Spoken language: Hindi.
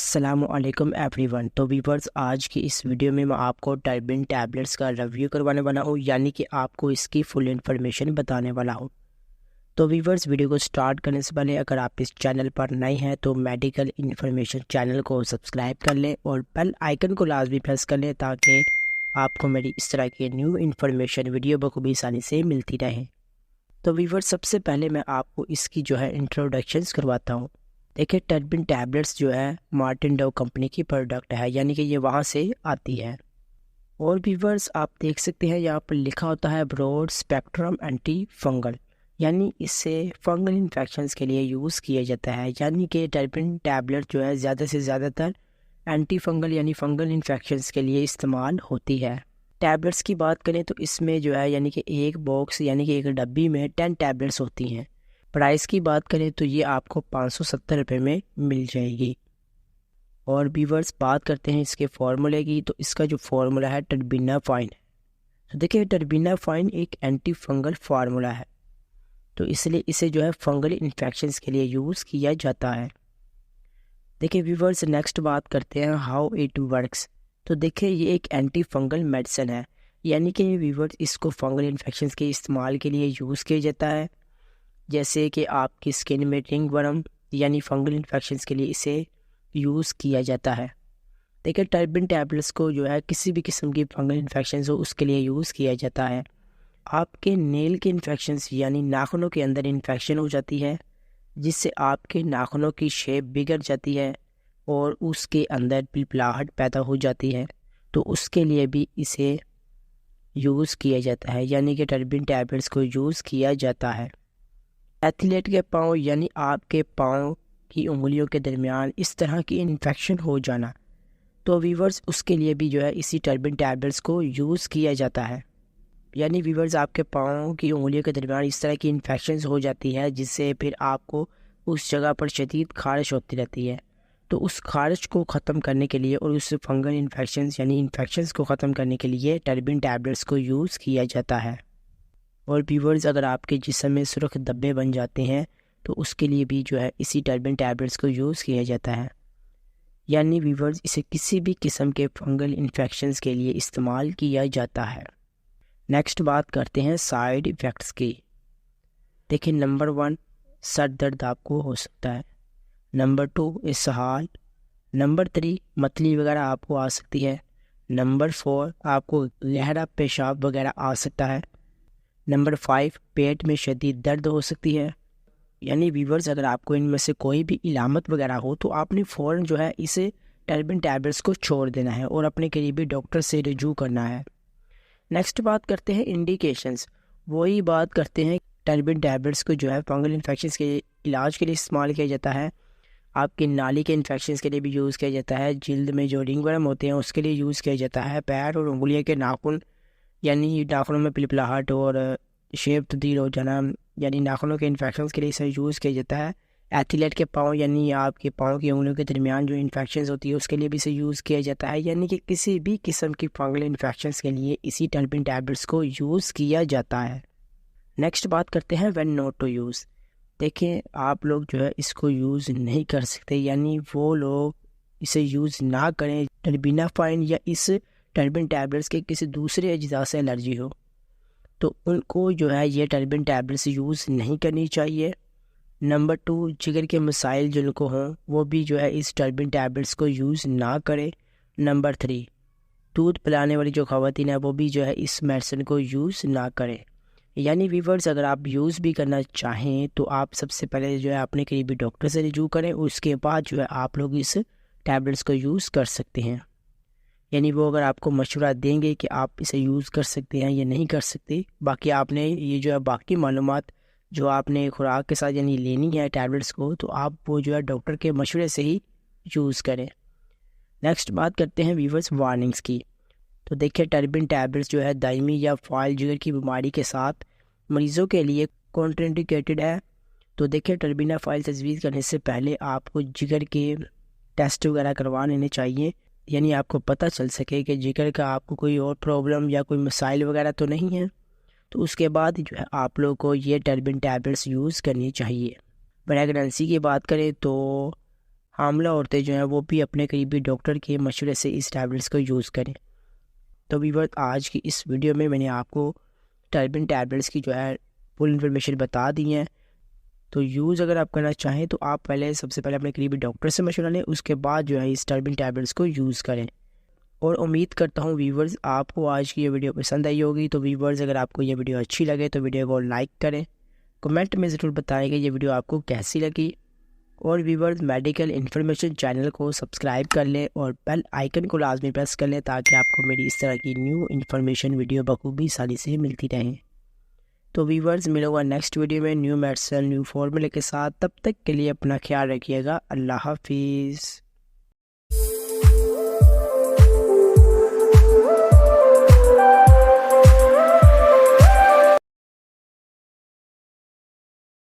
अस्सलामुअलैकुम एवरीवन। तो वीवर्स, आज की इस वीडियो में मैं आपको टर्बिन टैबलेट्स का रिव्यू करवाने वाला हूँ, यानी कि आपको इसकी फुल इन्फॉर्मेशन बताने वाला हूँ। तो वीवर्स, वीडियो को स्टार्ट करने से पहले अगर आप इस चैनल पर नए हैं तो मेडिकल इन्फॉर्मेशन चैनल को सब्सक्राइब कर लें और बेल आइकन को लाजमी प्रेस कर लें ताकि आपको मेरी इस तरह की न्यू इन्फॉर्मेशन वीडियो बखूबी आसानी से मिलती रहे। तो वीवर्स, सबसे पहले मैं आपको इसकी इंट्रोडक्शंस करवाता हूँ। देखिए, turbine tablets Martin Dove company की प्रोडक्ट है, यानी कि ये वहाँ से आती है। और व्यूवर्स, आप देख सकते हैं यहाँ पर लिखा होता है ब्रॉड स्पेक्ट्रम एंटी फंगल, यानी इससे फंगल इन्फेक्शंस के लिए यूज़ किया जाता है। यानी कि टर्बिन टैबलेट ज़्यादा से ज़्यादातर एंटी फंगल यानी फंगल इन्फेक्शंस के लिए इस्तेमाल होती है। टैबलेट्स की बात करें तो इसमें यानी कि एक बॉक्स यानी कि एक डब्बी में 10 टैबलेट्स होती हैं। प्राइस की बात करें तो ये आपको 570 रुपये में मिल जाएगी। और व्यूवर्स, बात करते हैं इसके फार्मूले की, तो इसका जो फार्मूला है टर्बिनाफाइन। तो देखिए, टर्बिनाफाइन एक एंटी फंगल फार्मूला है, तो इसलिए इसे फंगल इन्फेक्शंस के लिए यूज़ किया जाता है। देखिए व्यूवर्स, नेक्स्ट बात करते हैं हाउ इट वर्क्स। तो देखिए, ये एक एंटी फंगल मेडिसिन है, यानी कि व्यूवर्स इसको फंगल इन्फेक्शंस के इस्तेमाल के लिए यूज़ किया जाता है। जैसे कि आपकी स्किन में रिंगवर्म यानी फंगल इन्फेक्शंस के लिए इसे यूज़ किया जाता है। देखिए, टर्बिन टैबलेट्स को किसी भी किस्म की फंगल इन्फेक्शंस हो उसके लिए यूज़ किया जाता है। आपके नेल के इन्फेक्शंस यानी नाखूनों के अंदर इन्फेक्शन हो जाती है, जिससे आपके नाखूनों की शेप बिगड़ जाती है और उसके अंदर पिलपिलाहट पैदा हो जाती है, तो उसके लिए भी इसे यूज़ किया जाता है, यानी कि टर्बिन टैबलेट्स को यूज़ किया जाता है। एथलीट के पाँव यानी आपके पाँव की उंगलियों के दरमियान इस तरह की इन्फेक्शन हो जाना, तो वीवर्स उसके लिए भी इसी टर्बिन टैबलेट्स को यूज़ किया जाता है। यानी वीवर्स, आपके पाँव की उंगलियों के दरमियान इस तरह की इन्फेक्शन हो जाती है, जिससे फिर आपको उस जगह पर शदीद खारिश होती रहती है। तो उस खारिश को ख़त्म करने के लिए और उस फंगल इन्फेक्शंस यानी इन्फेक्शंस को ख़त्म करने के लिए टर्बिन टैबलेट्स को यूज़ किया जाता है। और व्यूवर्स, अगर आपके जिस्म में सुर्ख धब्बे बन जाते हैं तो उसके लिए भी इसी टर्बिन टैबलेट्स को यूज़ किया जाता है। यानी व्यूवर्स, इसे किसी भी किस्म के फंगल इन्फेक्शंस के लिए इस्तेमाल किया जाता है। नेक्स्ट बात करते हैं साइड इफ़ेक्ट्स की। देखिए, नंबर 1, सर दर्द आपको हो सकता है। नंबर 2, इसहाल। नंबर 3, मतली वगैरह आपको आ सकती है। नंबर 4, आपको गहरा पेशाब वगैरह आ सकता है। नंबर 5, पेट में शदीद दर्द हो सकती है। यानी व्यूवर्स, अगर आपको इनमें से कोई भी इलामत वगैरह हो तो आपने फ़ौरन इसे टर्बिन टैबलेट्स को छोड़ देना है और अपने करीबी डॉक्टर से रजू करना है। नेक्स्ट बात करते हैं इंडिकेशंस। वही बात करते हैं टर्बिन टैबलेट्स को फंगल इन्फेक्शंस के इलाज के लिए इस्तेमाल किया जाता है। आपकी नाली के इन्फेक्शंस के लिए भी यूज़ किया जाता है। जिल्द में जो रिंगवर्म होते हैं उसके लिए यूज़ किया जाता है। पैर और उंगलियों के नाखून यानी नाखूनों में पिलपिलाहट और शेप तब्दील हो जाना यानी नाखूनों के इन्फेक्शंस के लिए इसे यूज़ किया जाता है। एथलीट के पाँव यानी आपके पाँव की उंगलियों के दरमियान जो इन्फेक्शंस होती है उसके लिए भी इसे यूज़ किया जाता है। यानी कि किसी भी किस्म की फंगल इन्फेक्शंस के लिए इसी टर्बिन टैबलेट्स को यूज़ किया जाता है। नेक्स्ट बात करते हैं व्हेन नॉट टू यूज़। देखिए, आप लोग इसको यूज़ नहीं कर सकते, यानी वो लोग इसे यूज़ ना करें टर्बिनाफाइन या इस टर्बिन टैबलेट्स के किसी दूसरे अज्जा से एलर्जी हो, तो उनको ये टर्बिन टैबलेट्स यूज़ नहीं करनी चाहिए। नंबर 2, जिगर के मसाइल जिनको हों वो भी इस टर्बिन टैबलेट्स को यूज़ ना करें। नंबर 3, दूध पिलाने वाली जो ख़वातीन है वो भी इस मेडिसिन को यूज़ ना करें। यानी वीवर्स, अगर आप यूज़ भी करना चाहें तो आप सबसे पहले अपने करीबी डॉक्टर से रजू करें, उसके बाद आप लोग इस टैबलेट्स को यूज़ कर सकते हैं। यानी वो अगर आपको मशवरा देंगे कि आप इसे यूज़ कर सकते हैं या नहीं कर सकते, बाकी आपने ये बाकी मालूमात जो आपने खुराक के साथ यानी लेनी है टैबलेट्स को, तो आप वो डॉक्टर के मशवरे से ही यूज़ करें। नेक्स्ट बात करते हैं वीवर्स वार्निंग्स की। तो देखिए, टर्बिन टैबलेट्स दायमी या फ़ाइल जिगर की बीमारी के साथ मरीज़ों के लिए कॉन्ट्राइंडिकेटेड है। तो देखिए, टर्बिनाफाइल तजवीज़ करने से पहले आपको जिगर के टेस्ट वगैरह करवा लेने चाहिए, यानी आपको पता चल सके कि जिगर का आपको कोई और प्रॉब्लम या कोई मसाइल वगैरह तो नहीं है। तो उसके बाद आप लोगों को ये टर्बिन टैबलेट्स यूज़ करनी चाहिए। प्रेगनेंसी की बात करें तो हामला औरतें जो हैं वो भी अपने करीबी डॉक्टर के मशवरे से इस टैबलेट्स को यूज़ करें। तो वीवर आज की इस वीडियो में मैंने आपको टर्बिन टैबलेट्स की जो है फुल इन्फॉर्मेशन बता दी है। तो यूज़ अगर आप करना चाहें तो आप सबसे पहले अपने करीबी डॉक्टर से मशवरा लें, उसके बाद जो है इस टर्बिन टैबलेट्स को यूज़ करें। और उम्मीद करता हूँ वीवर्स आपको आज की ये वीडियो पसंद आई होगी। तो वीवर्स अगर आपको ये वीडियो अच्छी लगे तो वीडियो को लाइक करें, कमेंट में ज़रूर बताएं कि ये वीडियो आपको कैसी लगी। और वीवर्स मेडिकल इन्फॉर्मेशन चैनल को सब्सक्राइब कर लें और बेल आइकन को लाजमी प्रेस कर लें ताकि आपको मेरी इस तरह की न्यू इन्फॉर्मेशन वीडियो बखूबी आसानी से मिलती रहे। तो वीवर्स मिलूंगा नेक्स्ट वीडियो में न्यू मेडिसिन न्यू फॉर्मूले के साथ। तब तक के लिए अपना ख्याल रखिएगा। अल्लाह हाफिज़।